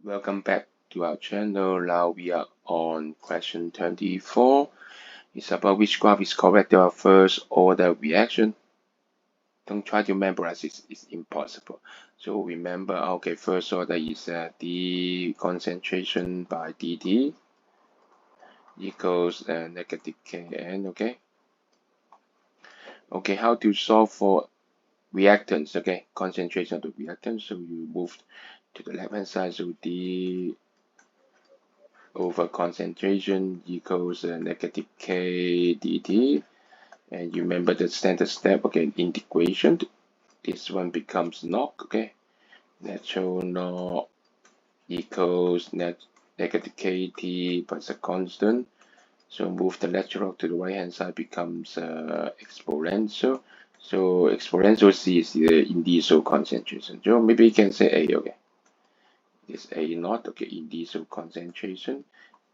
Welcome back to our channel. Now we are on question 24. It's about which graph is correct to our first order reaction. Don't try to memorize it, it's impossible. So remember, okay, first order is the concentration by dt equals negative Kn, okay? Okay, how to solve for reactants, okay? Concentration of the reactants, so you move to the left hand side, so d over concentration equals negative K dt. And you remember the standard step, okay, integration. This one becomes log, okay. Natural log equals negative kt plus a constant. So move the natural log to the right hand side becomes exponential. So exponential C is the initial concentration. So maybe you can say A, okay. This A naught, okay, initial concentration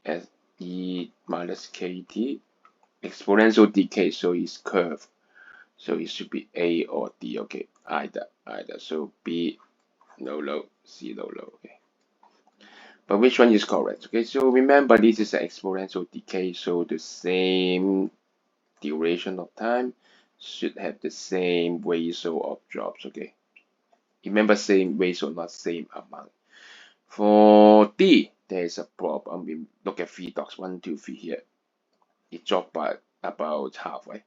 as E minus kt. Exponential decay, so it's curve. So it should be A or D, okay, either. So B, no low, C, no low, okay. But which one is correct? Okay, so remember this is an exponential decay, so the same duration of time should have the same ratio of drops, okay. Remember same ratio, not same amount. For D, there is a problem. We look at 3 dots, 1, 2, 3 here. It dropped by about halfway.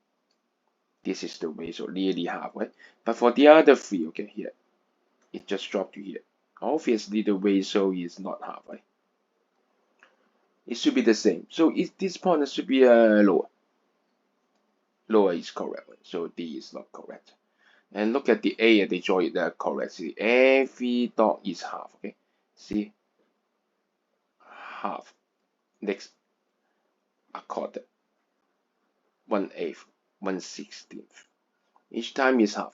This is the ratio, nearly halfway. But for the other 3, okay, here, it just dropped to here. Obviously, the ratio is not halfway. It should be the same. So this point should be lower. Lower is correct. So D is not correct. And look at the A, they draw it correctly. Every dot is half, okay? See? Half. Next, a quarter. 1/8, 1/16. Each time is half.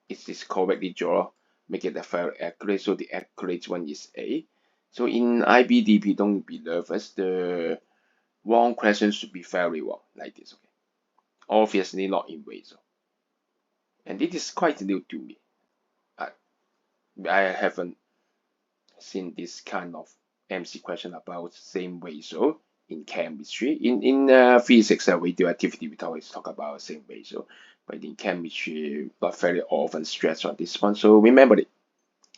Is this correctly drawn? Make it a very accurate. So the accurate one is A. So in IBDP, don't be nervous. The wrong question should be very wrong, like this, okay? Obviously not in ratio. And it is quite new to me. I haven't seen this kind of MC question about same ratio in chemistry. In physics and radioactivity, we always talk about same ratio. But in chemistry, not very often stress on this one. So remember it.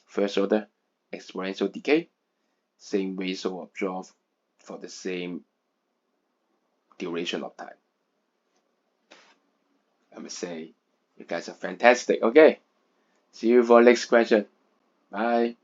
First order, exponential decay, same ratio of drop for the same duration of time. I must say, you guys are fantastic. Okay, see you for next question. Bye.